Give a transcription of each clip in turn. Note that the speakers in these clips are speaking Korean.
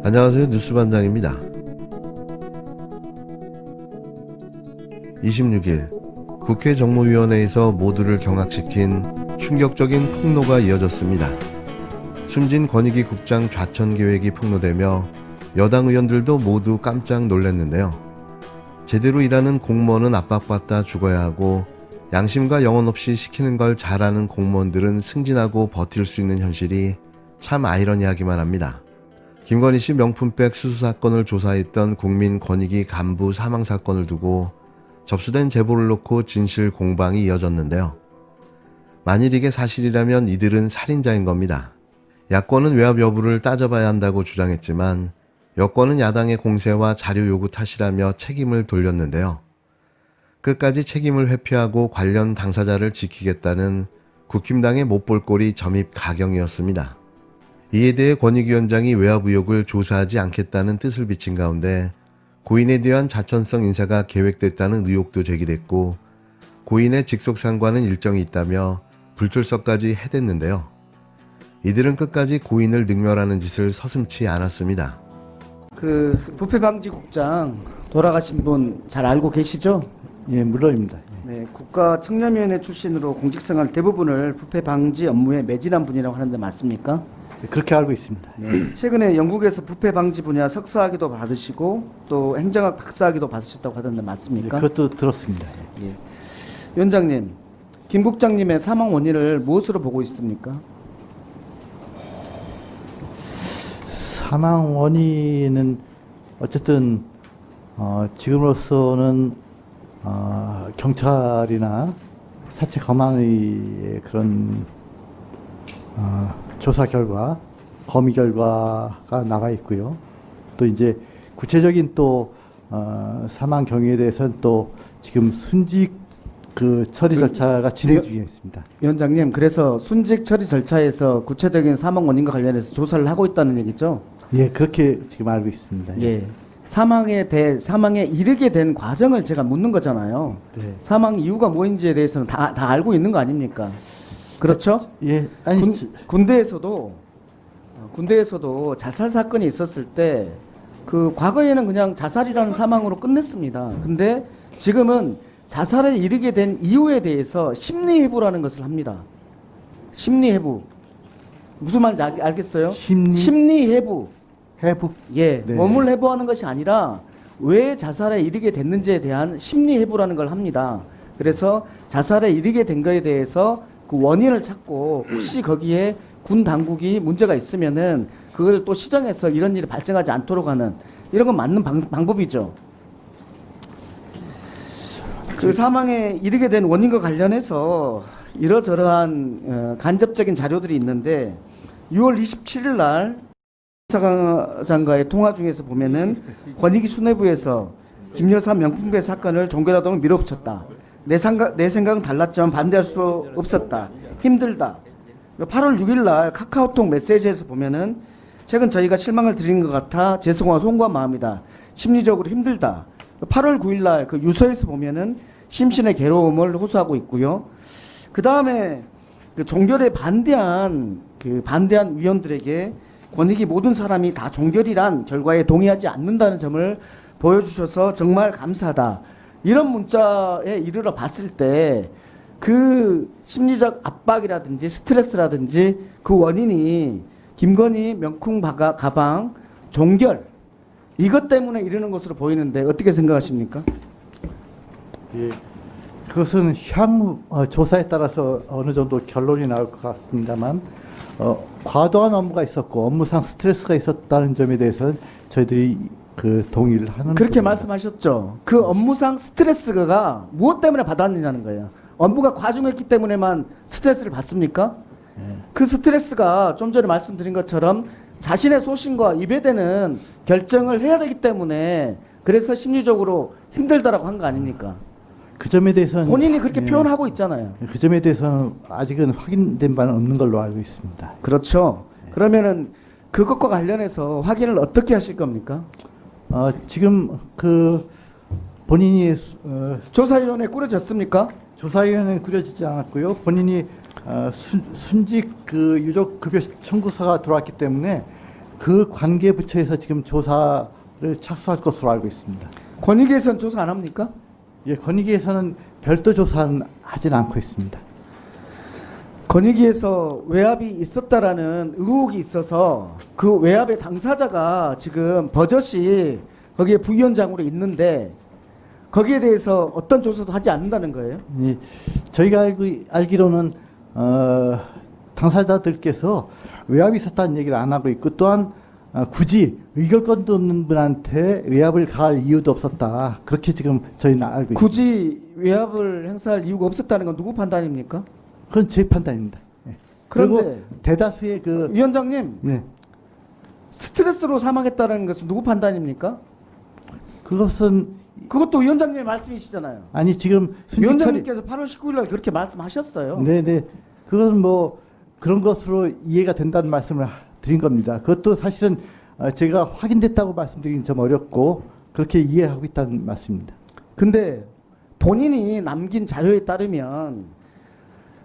안녕하세요. 뉴스반장입니다. 26일 국회 정무위원회에서 모두를 경악시킨 충격적인 폭로가 이어졌습니다. 숨진 권익위 국장 좌천 계획이 폭로되며 여당 의원들도 모두 깜짝 놀랐는데요. 제대로 일하는 공무원은 압박받다 죽어야 하고 양심과 영혼 없이 시키는 걸 잘하는 공무원들은 승진하고 버틸 수 있는 현실이 참 아이러니하기만 합니다. 김건희 씨 명품백 수수 사건을 조사했던 국민권익위 간부 사망 사건을 두고 접수된 제보를 놓고 진실 공방이 이어졌는데요. 만일 이게 사실이라면 이들은 살인자인 겁니다. 야권은 외압 여부를 따져봐야 한다고 주장했지만 여권은 야당의 공세와 자료 요구 탓이라며 책임을 돌렸는데요. 끝까지 책임을 회피하고 관련 당사자를 지키겠다는 국힘당의 못볼 꼴이 점입 가경이었습니다. 이에 대해 권익위원장이 외압 의혹을 조사하지 않겠다는 뜻을 비친 가운데 고인에 대한 자천성 인사가 계획됐다는 의혹도 제기됐고 고인의 직속 상관은 일정이 있다며 불출석까지 해댔는데요. 이들은 끝까지 고인을 능멸하는 짓을 서슴지 않았습니다. 그 부패방지국장 돌아가신 분 잘 알고 계시죠? 예, 물론입니다. 네, 국가청렴위원회 출신으로 공직생활 대부분을 부패방지 업무에 매진한 분이라고 하는데 맞습니까? 그렇게 알고 있습니다. 네, 최근에 영국에서 부패방지 분야 석사학위도 받으시고 또 행정학 박사학위도 받으셨다고 하던데 맞습니까? 예, 그것도 들었습니다. 예. 위원장님, 김 국장님의 사망 원인을 무엇으로 보고 있습니까? 사망 원인은 어쨌든 지금으로서는 경찰이나 사체 검안의 그런 조사 결과, 검의 결과가 나가 있고요. 또 이제 구체적인 또 사망 경위에 대해서는 또 지금 순직 그 처리 절차가 진행 중에 있습니다. 위원장님, 그래서 순직 처리 절차에서 구체적인 사망 원인과 관련해서 조사를 하고 있다는 얘기죠? 예, 그렇게 지금 알고 있습니다. 예. 사망에 이르게 된 과정을 제가 묻는 거잖아요. 네. 사망 이유가 뭐인지에 대해서는 다 알고 있는 거 아닙니까? 그렇죠? 예, 아니 군대에서도 자살 사건이 있었을 때 그 과거에는 그냥 자살이라는 사망으로 끝냈습니다. 근데 지금은 자살에 이르게 된 이유에 대해서 심리해부라는 것을 합니다. 심리해부. 무슨 말인지 알겠어요? 심리해부. 해부? 예, 네. 몸을 해부하는 것이 아니라 왜 자살에 이르게 됐는지에 대한 심리해부라는 걸 합니다. 그래서 자살에 이르게 된 거에 대해서 그 원인을 찾고 혹시 거기에 군 당국이 문제가 있으면은 그걸 또 시정해서 이런 일이 발생하지 않도록 하는 이런 건 맞는 방법이죠. 그 사망에 이르게 된 원인과 관련해서 이러저러한 간접적인 자료들이 있는데 6월 27일 날 사장과의 통화 중에서 보면은 권익위 수뇌부에서 김 여사 명품백 사건을 종결하도록 밀어붙였다. 내 생각은 달랐지만 반대할 수 없었다. 힘들다. 8월 6일 날 카카오톡 메시지에서 보면은 최근 저희가 실망을 드린 것 같아 죄송하고 송구한 마음이다. 심리적으로 힘들다. 8월 9일 날 그 유서에서 보면은 심신의 괴로움을 호소하고 있고요. 그 다음에 그 종결에 반대한 위원들에게 권익위 모든 사람이 다 종결이란 결과에 동의하지 않는다는 점을 보여주셔서 정말 감사하다. 이런 문자에 이르러 봤을 때 그 심리적 압박이라든지 스트레스라든지 그 원인이 김건희 명품 가방 종결 이것 때문에 이르는 것으로 보이는데 어떻게 생각하십니까? 예, 그것은 향후 조사에 따라서 어느 정도 결론이 나올 것 같습니다만 과도한 업무가 있었고 업무상 스트레스가 있었다는 점에 대해서는 저희들이 그 동의를 하는 그렇게 부분입니다. 말씀하셨죠. 그 업무상 스트레스가 무엇 때문에 받았느냐는 거예요. 업무가 과중했기 때문에만 스트레스를 받습니까? 예. 그 스트레스가 좀 전에 말씀드린 것처럼 자신의 소신과 입에대는 결정을 해야 되기 때문에 그래서 심리적으로 힘들다라고 한 거 아닙니까? 그 점에 대해서는 본인이 그렇게 예, 표현하고 있잖아요. 그 점에 대해서는 아직은 확인된 바는 없는 걸로 알고 있습니다. 그렇죠. 그러면은 그것과 관련해서 확인을 어떻게 하실 겁니까? 지금 그 본인이 조사위원회 꾸려졌습니까? 조사위원회는 꾸려지지 않았고요. 본인이 순직 그 유족 급여 청구서가 들어왔기 때문에 그 관계 부처에서 지금 조사를 착수할 것으로 알고 있습니다. 권익위에서는 조사 안 합니까? 예, 권익위에서는 별도 조사는 하진 않고 있습니다. 권익위에서 외압이 있었다라는 의혹이 있어서 그 외압의 당사자가 지금 버젓이 거기에 부위원장으로 있는데 거기에 대해서 어떤 조사도 하지 않는다는 거예요? 예, 저희가 알기로는 당사자들께서 외압이 있었다는 얘기를 안 하고 있고 또한 굳이 의결권도 없는 분한테 외압을 가할 이유도 없었다. 그렇게 지금 저희는 알고 있습니다. 굳이 외압을 행사할 이유가 없었다는 건 누구 판단입니까? 그건 제 판단입니다. 예. 그리고 그런데 대다수의 그 위원장님, 네, 스트레스로 사망했다는 것은 누구 판단입니까? 그것도 위원장님의 말씀이시잖아요. 아니 지금 위원장님께서 8월 19일 날 그렇게 말씀하셨어요. 네네. 그건 뭐 그런 것으로 이해가 된다는 말씀을 드린 겁니다. 그것도 사실은 제가 확인됐다고 말씀드리긴 좀 어렵고 그렇게 이해하고 있다는 말씀입니다. 근데 본인이 남긴 자료에 따르면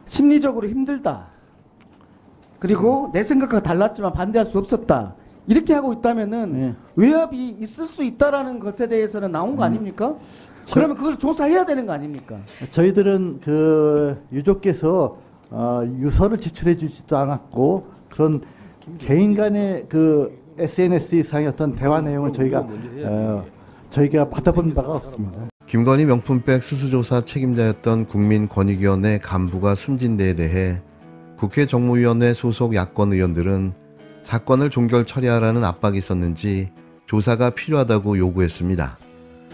심리적으로 힘들다. 그리고 내 생각과 달랐지만 반대할 수 없었다. 이렇게 하고 있다면은 네. 외압이 있을 수 있다라는 것에 대해서는 나온 거 아닙니까? 그러면 그걸 조사해야 되는 거 아닙니까? 저희들은 그 유족께서 유서를 제출해 주지도 않았고 그런 개인 간의 그 SNS 상의 어떤 대화 내용을 저희가 받아본 바가 없습니다. 김건희 명품백 수수조사 책임자였던 국민권익위원회 간부가 숨진 데에 대해 국회 정무위원회 소속 야권 의원들은 사건을 종결 처리하라는 압박이 있었는지 조사가 필요하다고 요구했습니다.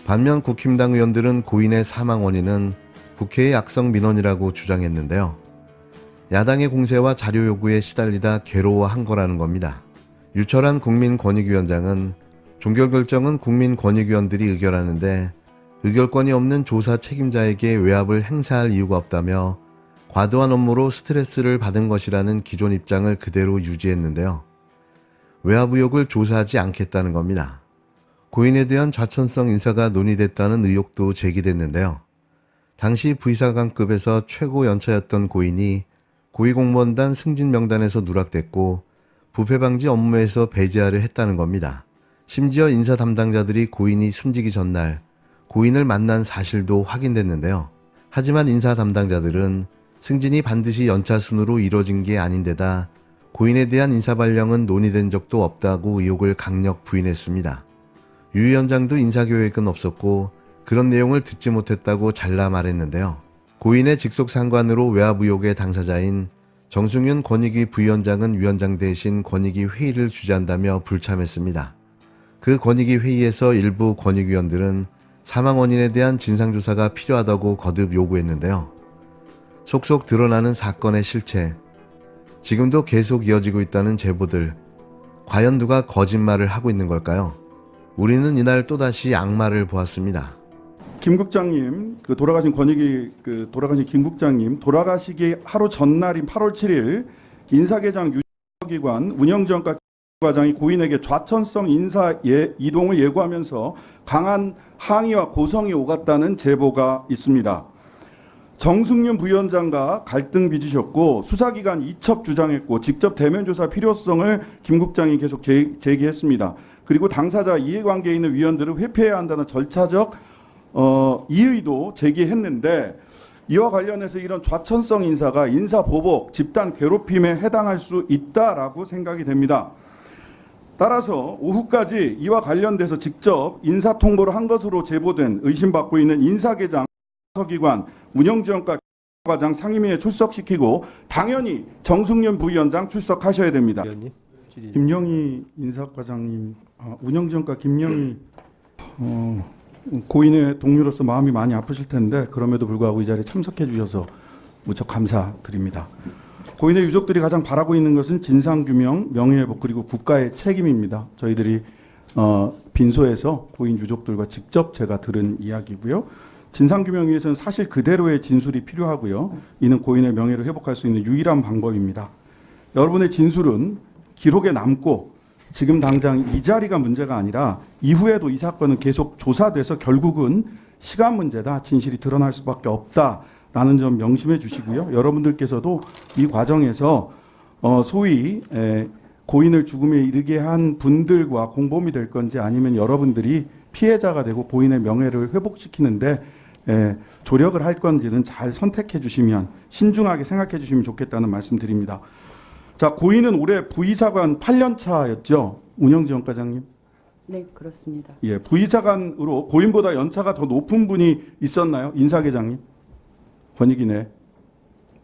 반면 국힘당 의원들은 고인의 사망 원인은 국회의 악성 민원이라고 주장했는데요. 야당의 공세와 자료 요구에 시달리다 괴로워한 거라는 겁니다. 유철한 국민권익위원장은 종결 결정은 국민권익위원들이 의결하는데 의결권이 없는 조사 책임자에게 외압을 행사할 이유가 없다며 과도한 업무로 스트레스를 받은 것이라는 기존 입장을 그대로 유지했는데요. 외압 의혹을 조사하지 않겠다는 겁니다. 고인에 대한 좌천성 인사가 논의됐다는 의혹도 제기됐는데요. 당시 부의사관급에서 최고 연차였던 고인이 고위공무원단 승진 명단에서 누락됐고 부패 방지 업무에서 배제하려 했다는 겁니다. 심지어 인사 담당자들이 고인이 숨지기 전날 고인을 만난 사실도 확인됐는데요. 하지만 인사 담당자들은 승진이 반드시 연차 순으로 이뤄진 게 아닌데다 고인에 대한 인사발령은 논의된 적도 없다고 의혹을 강력 부인했습니다. 유 위원장도 인사계획은 없었고 그런 내용을 듣지 못했다고 잘라 말했는데요. 고인의 직속 상관으로 외압 의혹의 당사자인 정승윤 권익위 부위원장은 위원장 대신 권익위 회의를 주재한다며 불참했습니다. 그 권익위 회의에서 일부 권익위원들은 사망 원인에 대한 진상조사가 필요하다고 거듭 요구했는데요. 속속 드러나는 사건의 실체, 지금도 계속 이어지고 있다는 제보들, 과연 누가 거짓말을 하고 있는 걸까요? 우리는 이날 또다시 악마를 보았습니다. 김 국장님, 돌아가신 돌아가신 김 국장님, 돌아가시기 하루 전날인 8월 7일 인사계장 유기관 운영지원과 과장이 고인에게 좌천성 인사 이동을 예고하면서 강한 항의와 고성이 오갔다는 제보가 있습니다. 정승윤 부위원장과 갈등 빚으셨고 수사기관 이첩 주장했고 직접 대면 조사 필요성을 김 국장이 계속 제기했습니다. 그리고 당사자 이해관계에 있는 위원들을 회피해야 한다는 절차적 이의도 제기했는데 이와 관련해서 이런 좌천성 인사가 인사보복, 집단 괴롭힘에 해당할 수 있다라고 생각이 됩니다. 따라서 오후까지 이와 관련돼서 직접 인사통보를 한 것으로 제보된 의심받고 있는 인사계장, 서기관, 운영지원과 과장 상임위에 출석시키고 당연히 정승윤 부위원장 출석하셔야 됩니다. 김영희 인사과장님, 운영지원과 김영희 고인의 동료로서 마음이 많이 아프실 텐데 그럼에도 불구하고 이 자리에 참석해 주셔서 무척 감사드립니다. 고인의 유족들이 가장 바라고 있는 것은 진상규명, 명예회복 그리고 국가의 책임입니다. 저희들이 빈소에서 고인 유족들과 직접 제가 들은 이야기고요. 진상규명 위해서는 사실 그대로의 진술이 필요하고요. 이는 고인의 명예를 회복할 수 있는 유일한 방법입니다. 여러분의 진술은 기록에 남고 지금 당장 이 자리가 문제가 아니라 이후에도 이 사건은 계속 조사돼서 결국은 시간 문제다, 진실이 드러날 수밖에 없다 라는 점 명심해 주시고요. 여러분들께서도 이 과정에서 소위 고인을 죽음에 이르게 한 분들과 공범이 될 건지 아니면 여러분들이 피해자가 되고 고인의 명예를 회복시키는데 조력을 할 건지는 잘 선택해 주시면 신중하게 생각해 주시면 좋겠다는 말씀 드립니다. 자, 고인은 올해 부의사관 8년 차였죠. 운영지원 과장님. 네, 그렇습니다. 예, 부의사관으로 고인보다 연차가 더 높은 분이 있었나요? 인사계장님. 권익위네.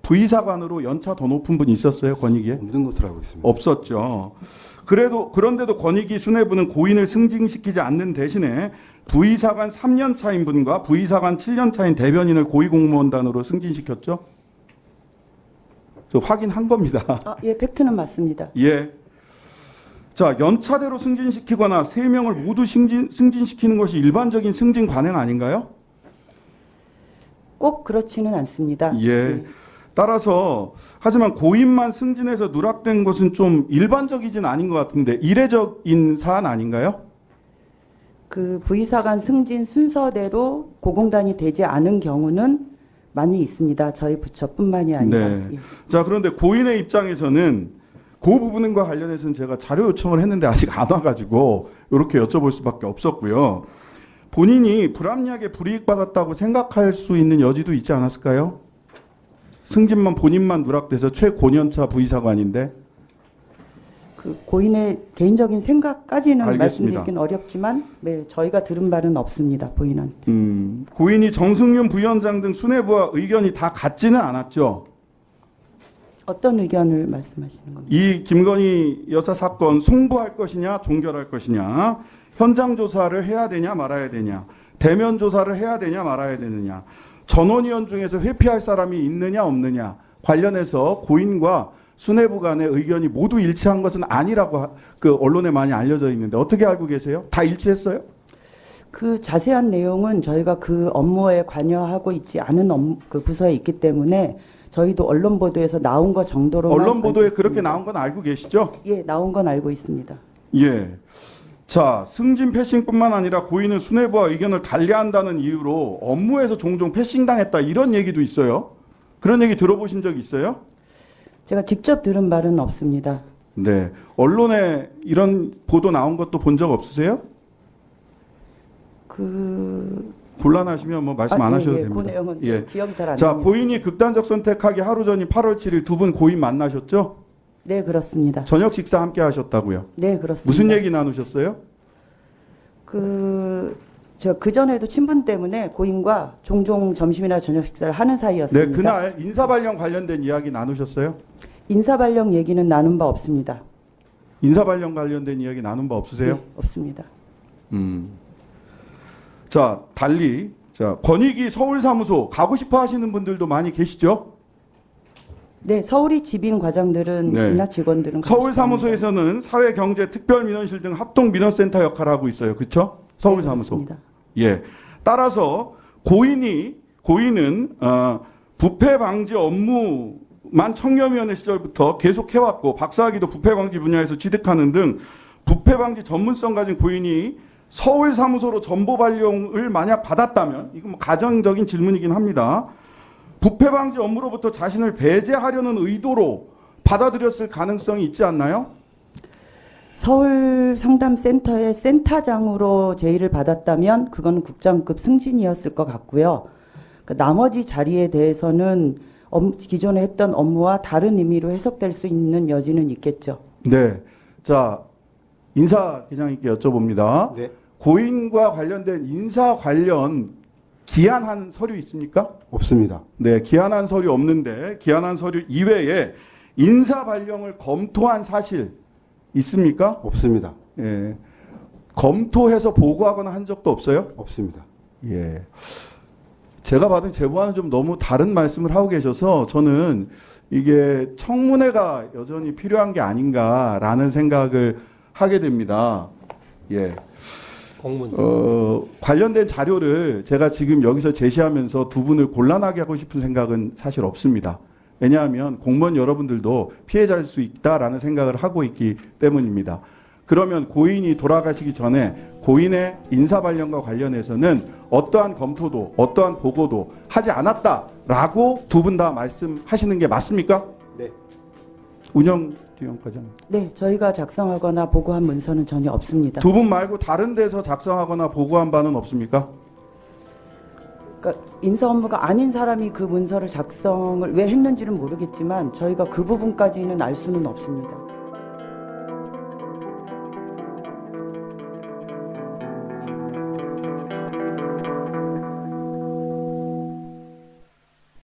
부의사관으로 연차 더 높은 분이 있었어요? 권익위에? 없는 것으로 알고 있습니다. 없었죠. 그런데도 권익위 수뇌부는 고인을 승진시키지 않는 대신에 부의사관 3년 차인 분과 부의사관 7년 차인 대변인을 고위공무원단으로 승진시켰죠. 저 확인한 겁니다. 예, 팩트는 맞습니다. 예. 자, 연차대로 승진시키거나 3명을 모두 승진시키는 것이 일반적인 승진 관행 아닌가요? 꼭 그렇지는 않습니다. 예. 따라서 하지만 고인만 승진해서 누락된 것은 좀 일반적이진 아닌 것 같은데 이례적인 사안 아닌가요? 그 부의사관 승진 순서대로 고공단이 되지 않은 경우는 많이 있습니다. 저희 부처뿐만이 아니라. 네. 예. 자, 그런데 고인의 입장에서는 그 부분과 관련해서는 제가 자료 요청을 했는데 아직 안 와가지고 이렇게 여쭤볼 수밖에 없었고요. 본인이 불합리하게 불이익 받았다고 생각할 수 있는 여지도 있지 않았을까요? 승진만 본인만 누락돼서 최고년차 부의사관인데. 그 고인의 개인적인 생각까지는 알겠습니다. 말씀드리긴 어렵지만 네, 저희가 들은 바는 없습니다. 부인한테. 고인이 정승윤 부위원장 등 수뇌부와 의견이 다 같지는 않았죠. 어떤 의견을 말씀하시는 겁니까? 이 김건희 여사 사건 송부할 것이냐 종결할 것이냐, 현장 조사를 해야 되냐 말아야 되냐, 대면 조사를 해야 되냐 말아야 되느냐, 전원위원 중에서 회피할 사람이 있느냐 없느냐 관련해서 고인과 수뇌부 간의 의견이 모두 일치한 것은 아니라고 그 언론에 많이 알려져 있는데 어떻게 알고 계세요? 다 일치했어요? 그 자세한 내용은 저희가 그 업무에 관여하고 있지 않은 그 부서에 있기 때문에 저희도 언론 보도에서 나온 것 정도로 언론 보도에 그렇게 나온 건 알고 계시죠? 예, 나온 건 알고 있습니다. 예. 자, 승진 패싱뿐만 아니라 고인은 수뇌부와 의견을 달리한다는 이유로 업무에서 종종 패싱당했다 이런 얘기도 있어요. 그런 얘기 들어보신 적 있어요? 제가 직접 들은 바는 없습니다. 네. 언론에 이런 보도 나온 것도 본 적 없으세요? 곤란하시면 뭐 말씀 안 하셔도 그 됩니다. 내용은 예. 기억이 잘 안 자, 납니다. 고인이 극단적 선택하기 하루 전인 8월 7일 두 분 고인 만나셨죠? 네, 그렇습니다. 저녁 식사 함께 하셨다고요? 네, 그렇습니다. 무슨 얘기 나누셨어요? 제가 그전에도 친분 때문에 고인과 종종 점심이나 저녁 식사를 하는 네, 사이였습니다. 그날 인사발령 관련된 이야기 나누셨어요? 인사발령 얘기는 나눈 바 없습니다. 인사발령 관련된 이야기 나눈 바 없으세요? 네, 없습니다. 자, 달리 자, 권익위 서울사무소 가고 싶어 하시는 분들도 많이 계시죠? 네, 서울이 집인 과장들은 네. 이나 직원들은 서울사무소에서는 사회경제특별민원실 등 합동민원센터 역할을 하고 있어요. 그렇죠? 서울사무소. 네, 예. 따라서 고인은 부패 방지 업무만 청렴위원회 시절부터 계속 해왔고 박사학위도 부패 방지 분야에서 취득하는 등 부패 방지 전문성 가진 고인이 서울사무소로 전보 발령을 만약 받았다면 이건 뭐 가정적인 질문이긴 합니다. 부패 방지 업무로부터 자신을 배제하려는 의도로 받아들였을 가능성이 있지 않나요? 서울 상담센터의 센터장으로 제의를 받았다면 그건 국장급 승진이었을 것 같고요. 나머지 자리에 대해서는 기존에 했던 업무와 다른 의미로 해석될 수 있는 여지는 있겠죠. 네. 자, 인사기장님께 여쭤봅니다. 네. 고인과 관련된 인사 관련 기한한 서류 있습니까? 없습니다. 네, 기한한 서류 없는데 기한한 서류 이외에 인사 발령을 검토한 사실 있습니까? 없습니다. 예. 검토해서 보고하거나 한 적도 없어요? 없습니다. 예. 제가 받은 제보와는 좀 너무 다른 말씀을 하고 계셔서 저는 이게 청문회가 여전히 필요한 게 아닌가라는 생각을 하게 됩니다. 예. 관련된 자료를 제가 지금 여기서 제시하면서 두 분을 곤란하게 하고 싶은 생각은 사실 없습니다. 왜냐하면 공무원 여러분들도 피해자일 수 있다라는 생각을 하고 있기 때문입니다. 그러면 고인이 돌아가시기 전에 고인의 인사 발령과 관련해서는 어떠한 검토도 어떠한 보고도 하지 않았다 라고 두 분 다 말씀하시는 게 맞습니까? 네. 운영기획과장. 네, 저희가 작성하거나 보고한 문서는 전혀 없습니다. 두 분 말고 다른 데서 작성하거나 보고한 바는 없습니까? 그러니까 인사 업무가 아닌 사람이 그 문서를 작성을 왜 했는지는 모르겠지만 저희가 그 부분까지는 알 수는 없습니다.